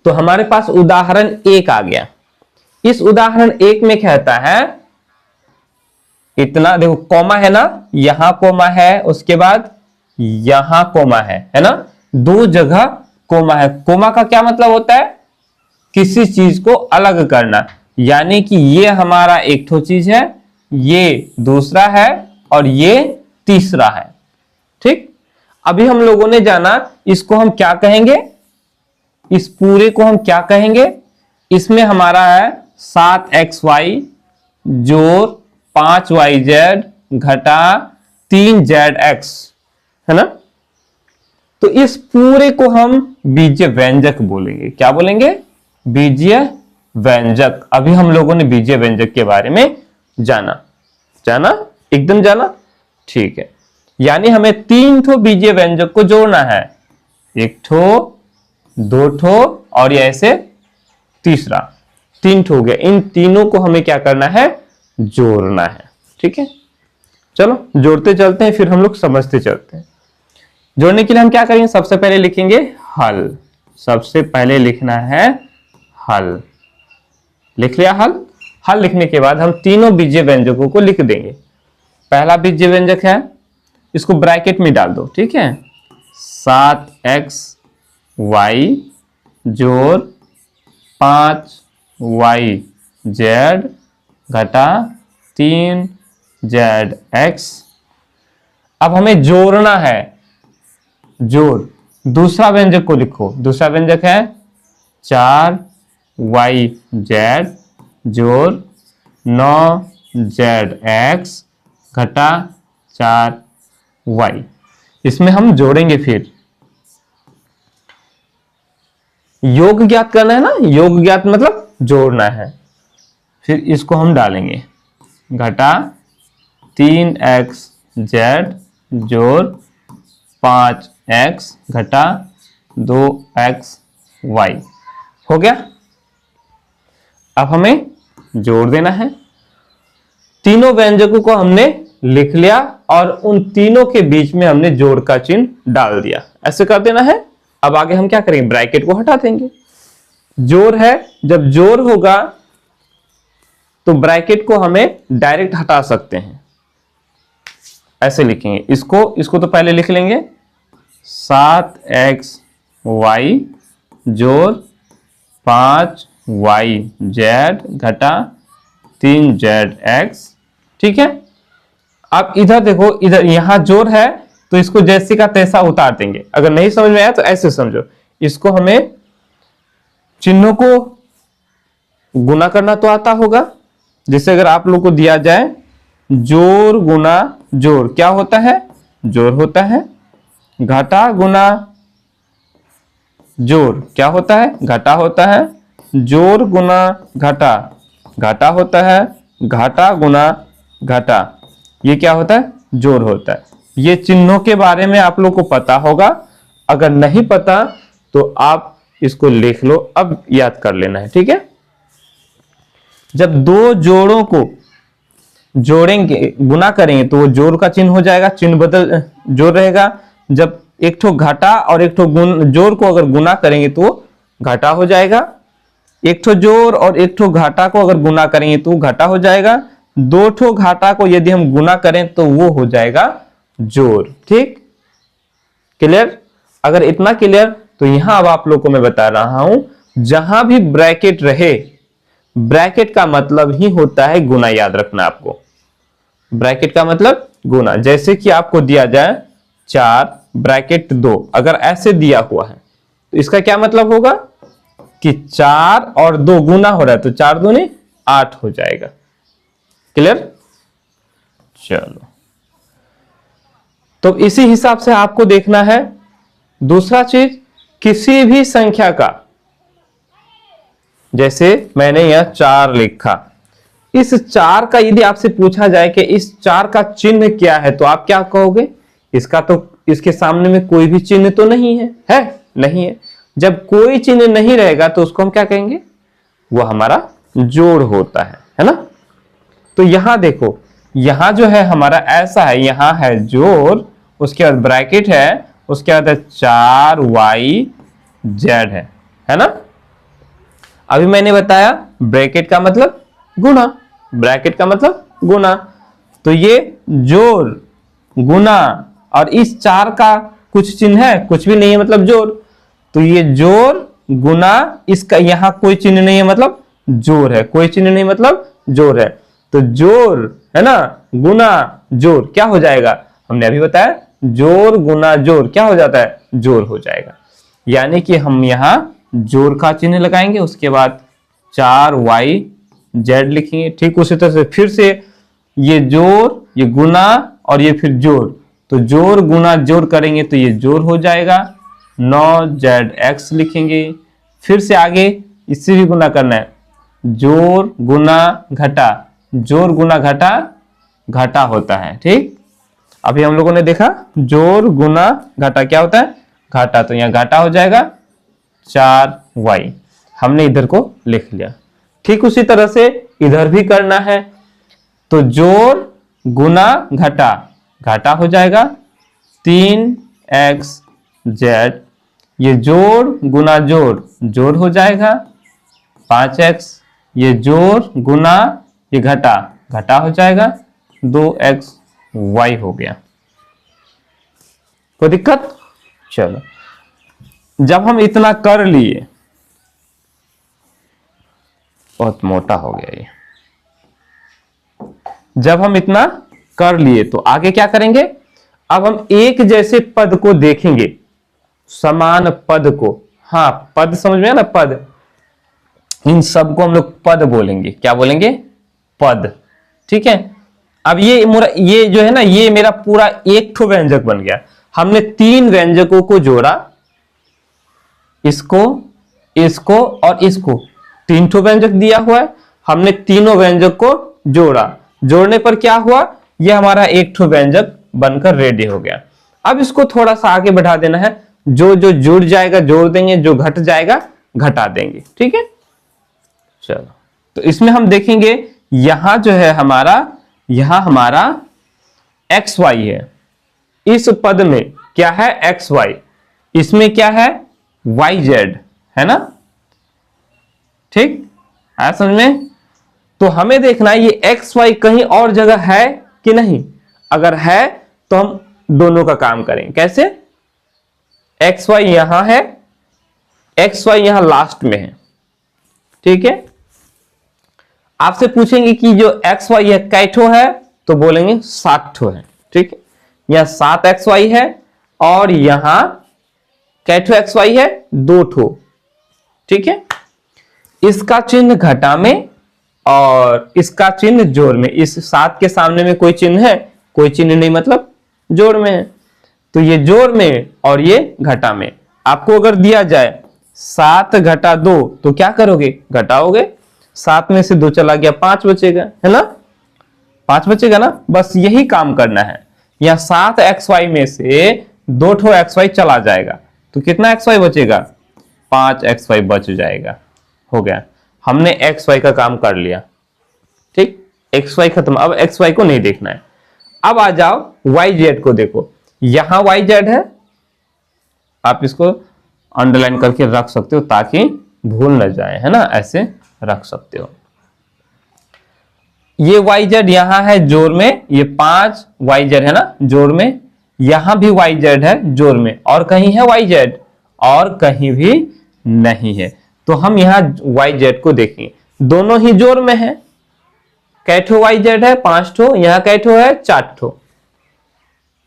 तो हमारे पास उदाहरण 1 आ गया। इस उदाहरण 1 में कहता है इतना, देखो कॉमा है ना, यहां कॉमा है, उसके बाद यहां कॉमा है ना, 2 जगह कॉमा है। कॉमा का क्या मतलब होता है? किसी चीज को अलग करना, यानी कि ये हमारा एक ठो चीज है, ये दूसरा है और ये तीसरा है। ठीक, अभी हम लोगों ने जाना इसको हम क्या कहेंगे, इस पूरे को हम क्या कहेंगे? इसमें हमारा है 7xy जोड़ 5yz घटा 3zx, है ना। तो इस पूरे को हम बीजीय व्यंजक बोलेंगे। क्या बोलेंगे? बीजीय व्यंजक। अभी हम लोगों ने बीजीय व्यंजक के बारे में जाना, एकदम जाना। ठीक है, यानी हमें 3 ठो बीजीय व्यंजक को जोड़ना है, 1 ठो, 2 ठो और ये ऐसे तीसरा, 3 ठो हो गया। इन तीनों को हमें क्या करना है? जोड़ना है। ठीक है, चलो जोड़ते चलते हैं, फिर हम लोग समझते चलते हैं। जोड़ने के लिए हम क्या करेंगे? सबसे पहले लिखेंगे हल। सबसे पहले लिखना है हल। लिख लिया हल। हल लिखने के बाद हम तीनों बीजीय व्यंजकों को लिख देंगे। पहला बीजीय व्यंजक है, इसको ब्रैकेट में डाल दो। ठीक है, 7xy जोड़ 5yz घटा 3zx। अब हमें जोड़ना है, जोड़। दूसरा व्यंजक को लिखो। दूसरा व्यंजक है 4yz जोड़ 9zx घटा 4y। इसमें हम जोड़ेंगे, फिर योग ज्ञात करना है ना, योग ज्ञात मतलब जोड़ना है। फिर इसको हम डालेंगे, घटा 3xz जोड़ 5x घटा 2xy। हो गया। अब हमें जोड़ देना है। तीनों व्यंजकों को हमने लिख लिया और उन तीनों के बीच में हमने जोड़ का चिन्ह डाल दिया। ऐसे कर देना है। अब आगे हम क्या करेंगे? ब्रैकेट को हटा देंगे। जोड़ है, जब जोड़ होगा तो ब्रैकेट को हमें डायरेक्ट हटा सकते हैं। ऐसे लिखेंगे इसको तो पहले लिख लेंगे 7xy जोड़ 5yz घटा 3zx। ठीक है, अब इधर देखो, इधर यहां जोड़ है तो इसको जैसे का तैसा उतार देंगे। अगर नहीं समझ में आया तो ऐसे समझो, इसको हमें चिन्हों को गुना करना तो आता होगा। जैसे अगर आप लोग को दिया जाए जोड़ गुना जोड़, क्या होता है? जोड़ होता है। घटा गुना जोड़ क्या होता है? घटा होता है। जोड़ गुना घटा, घटा होता है। घटा गुना घटा, ये क्या होता है? जोड़ होता है। ये चिन्हों के बारे में आप लोग को पता होगा। अगर नहीं पता तो आप इसको लिख लो, अब याद कर लेना है। ठीक है, जब 2 जोड़ों को जोड़ेंगे, गुना करेंगे तो वो जोड़ का चिन्ह हो जाएगा, चिन्ह बदल, जोड़ रहेगा। जब एक ठो घटा और एक ठो जोड़ को अगर गुना करेंगे तो घटा हो जाएगा। एक ठो जोड़ और एक ठो घाटा को अगर गुना करेंगे तो घटा हो जाएगा। 2 ठो घाटा को यदि हम गुना करें तो वो हो जाएगा जोड़। ठीक, क्लियर? अगर इतना क्लियर तो यहां अब आप लोग को मैं बता रहा हूं, जहां भी ब्रैकेट रहे, ब्रैकेट का मतलब ही होता है गुना। याद रखना आपको, ब्रैकेट का मतलब गुना। जैसे कि आपको दिया जाए 4 ब्रैकेट 2, अगर ऐसे दिया हुआ है तो इसका क्या मतलब होगा कि 4 और 2 गुना हो रहा है, तो 4 दूनी 8 हो जाएगा। क्लियर? चलो, तो इसी हिसाब से आपको देखना है। दूसरा चीज, किसी भी संख्या का, जैसे मैंने यह 4 लिखा, इस 4 का यदि आपसे पूछा जाए कि इस 4 का चिन्ह क्या है, तो आप क्या कहोगे? इसका तो, इसके सामने में कोई भी चिन्ह तो नहीं है, नहीं है। जब कोई चिन्ह नहीं रहेगा तो उसको हम क्या कहेंगे? वो हमारा जोड़ होता है ना। तो यहां देखो, यहां जो है हमारा ऐसा है, यहां है जोड़, उसके बाद ब्रैकेट है, उसके बाद 4yz है ना। अभी मैंने बताया ब्रैकेट का मतलब गुना, ब्रैकेट का मतलब गुना। तो ये जोड़ गुना और इस 4 का कुछ चिन्ह है, कुछ भी नहीं है मतलब जोड़। तो ये जोड़ गुना, इसका यहां कोई चिन्ह नहीं है मतलब जोड़ है, कोई चिन्ह नहीं मतलब जोड़ है। तो जोड़ है ना, गुना जोड़ क्या हो जाएगा, हमने अभी बताया जोड़ गुना जोड़ क्या हो जाता है, जोड़ हो जाएगा। यानी कि हम यहां जोड़ का चिन्ह लगाएंगे, उसके बाद 4YZ लिखेंगे। ठीक उसी तरह से फिर से ये जोड़, ये गुना और ये फिर जोड़, तो जोड़ गुना जोड़ करेंगे तो ये जोड़ हो जाएगा। 9ZX लिखेंगे। फिर से आगे इससे भी गुना करना है, जोड़ गुना घटा, जोड़ गुना घटा घटा होता है। ठीक, अभी हम लोगों ने देखा जोड़ गुना घटा क्या होता है, घाटा। तो यहां घाटा हो जाएगा 4Y, हमने इधर को लिख लिया। ठीक उसी तरह से इधर भी करना है, तो जोड़ गुना घटा, घाटा हो जाएगा 3XZ। ये जोड़ गुना जोड़, जोड़ हो जाएगा 5X। ये जोड़ गुना ये घटा, घटा हो जाएगा 2XY हो गया। कोई दिक्कत? चलो, जब हम इतना कर लिए, बहुत मोटा हो गया ये। जब हम इतना कर लिए तो आगे क्या करेंगे, अब हम एक जैसे पद को देखेंगे, समान पद को। हाँ, पद समझ में है ना, पद, इन सबको हम लोग पद बोलेंगे। क्या बोलेंगे? पद। ठीक है, अब ये जो है ना, ये मेरा पूरा एक ठो व्यंजक बन गया। हमने 3 व्यंजकों को जोड़ा, इसको, इसको और इसको, 3 ठो व्यंजक दिया हुआ है। हमने तीनों व्यंजक को जोड़ा, जोड़ने पर क्या हुआ, ये हमारा एक ठो व्यंजक बनकर रेडी हो गया। अब इसको थोड़ा सा आगे बढ़ा देना है, जो जो जुड़ जाएगा जोड़ देंगे, जो घट जाएगा घटा देंगे। ठीक है, चलो, तो इसमें हम देखेंगे यहां जो है हमारा, यहां हमारा XY है। इस पद में क्या है, XY। इसमें क्या है, YZ है ना। ठीक है, समझ में? तो हमें देखना है ये XY कहीं और जगह है कि नहीं। अगर है तो हम दोनों का काम करें। कैसे? XY यहां है, XY यहां लास्ट में है। ठीक है, आपसे पूछेंगे कि जो XY है कैठो है, तो बोलेंगे 7 ठो है। ठीक है, यहां 7XY है और यहां कैठो XY है, 2 ठो। ठीक है, इसका चिन्ह घटा में और इसका चिन्ह जोड़ में। इस 7 के सामने में कोई चिन्ह है, कोई चिन्ह नहीं, मतलब जोड़ में है। तो ये जोड़ में और ये घटा में। आपको अगर दिया जाए 7 घटा 2 तो क्या करोगे, घटाओगे। 7 में से 2 चला गया, 5 बचेगा, है ना, 5 बचेगा ना। बस यही काम करना है। यहां 7XY में से 2 ठो XY चला जाएगा, तो कितना XY बचेगा, 5XY बच जाएगा। हो गया, हमने XY का काम कर लिया। ठीक, XY खत्म। अब XY को नहीं देखना है। अब आ जाओ YZ को देखो। यहां YZ है, आप इसको अंडरलाइन करके रख सकते हो ताकि भूल न जाए, है ना, ऐसे रख सकते हो। ये YZ यहां है जोड़ में, ये 5 YZ है ना जोड़ में। यहां भी YZ है जोड़ में, और कहीं है YZ, और कहीं भी नहीं है। तो हम यहां YZ को देखेंगे, दोनों ही जोड़ में है। कैठो YZ है, 5 ठो, यहां कैठो है, 4 ठो,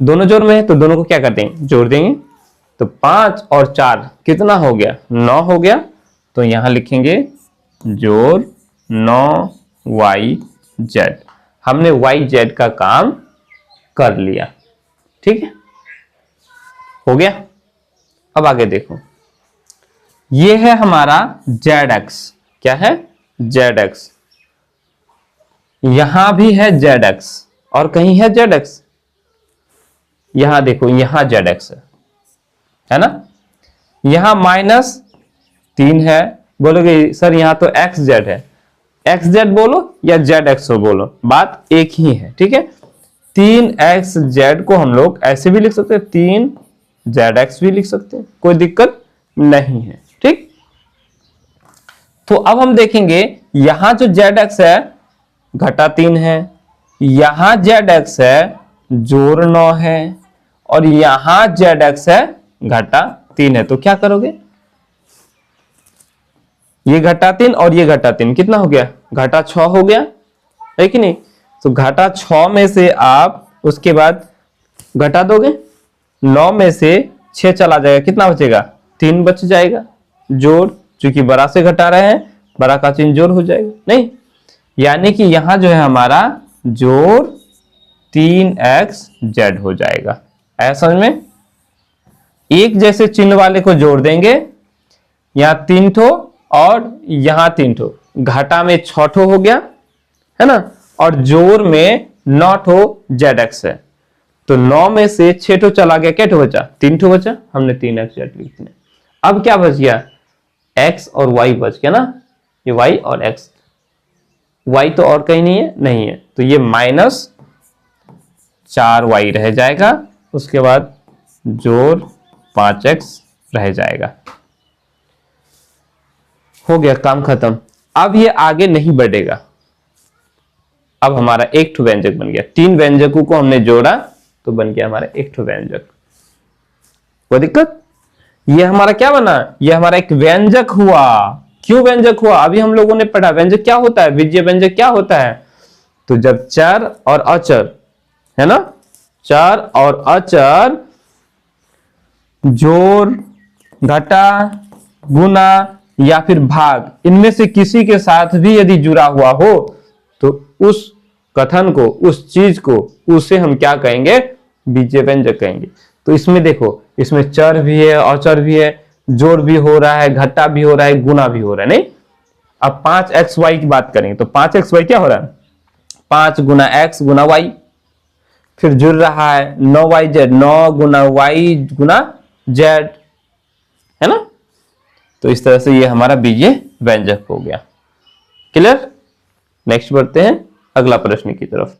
दोनों जोड़ में है। तो दोनों को क्या करते हैं, जोड़ देंगे। तो 5 और 4 कितना हो गया, 9 हो गया। तो यहां लिखेंगे जोड़ 9YZ। हमने YZ का काम कर लिया। ठीक है, हो गया। अब आगे देखो, ये है हमारा ZX। क्या है, ZX। यहां भी है ZX और कहीं है ZX। यहां देखो, यहां ZX है ना। यहां -3 है। बोलोगे सर यहां तो XZ है, XZ बोलो या ZX बोलो, बात एक ही है। ठीक है, 3XZ को हम लोग ऐसे भी लिख सकते हैं, 3ZX भी लिख सकते हैं, कोई दिक्कत नहीं है। ठीक, तो अब हम देखेंगे यहां जो ZX है घटा 3 है, यहां ZX है जोड़ 9 है, और यहां ZX है घटा 3 है। तो क्या करोगे, ये घटा 3 और ये घटा 3 कितना हो गया, घटा 6 हो गया, है कि नहीं। तो घटा 6 में से आप उसके बाद घटा दोगे, 9 में से 6 चला जाएगा, कितना बचेगा, 3 बच जाएगा। जोड़, चूंकि बड़ा से घटा रहे हैं, बड़ा का चिन्ह जोड़ हो जाएगा, नहीं, यानी कि यहां जो है हमारा जोड़ 3xz हो जाएगा। ऐसा समझ में, एक जैसे चिन्ह वाले को जोड़ देंगे, यहां 3 ठो और यहां 3 ठो, घाटा में 6 ठो हो गया, है ना, और जोड़ में 9 ठो ZX है। तो 9 में से 6 ठो चला गया, क्या ठो बचा, 3 ठो बचा, हमने 3xz लिख दिया। अब क्या बच गया, x और y बच गया ना, ये y और x, y तो और कहीं नहीं है, नहीं है, तो ये -4y रह जाएगा, उसके बाद जोड़ 5x रह जाएगा। हो गया, काम खत्म। अब ये आगे नहीं बढ़ेगा, अब हमारा एक ठो व्यंजक बन गया, 3 व्यंजकों को हमने जोड़ा तो बन गया हमारा एक ठो व्यंजक। कोई दिक्कत, ये हमारा क्या बना, ये हमारा एक व्यंजक हुआ। क्यों व्यंजक हुआ, अभी हम लोगों ने पढ़ा व्यंजक क्या होता है, बीजीय व्यंजक क्या होता है, तो जब चर और अचर, है ना, चर और अचर जोड़, घटा, गुना या फिर भाग, इनमें से किसी के साथ भी यदि जुड़ा हुआ हो तो उस कथन को, उस चीज को, उसे हम क्या कहेंगे, बीजीय व्यंजक कहेंगे। तो इसमें देखो, इसमें चर भी है, अचर भी है, जोड़ भी हो रहा है, घटा भी हो रहा है, गुना भी हो रहा है, नहीं। अब 5xy की बात करेंगे तो 5xy क्या हो रहा है, 5 गुना x गुना y, फिर जुड़ रहा है 9yz, 9 गुना y गुना z, है ना। तो इस तरह से ये हमारा बीजीय व्यंजक हो गया। क्लियर, नेक्स्ट बढ़ते हैं अगला प्रश्न की तरफ।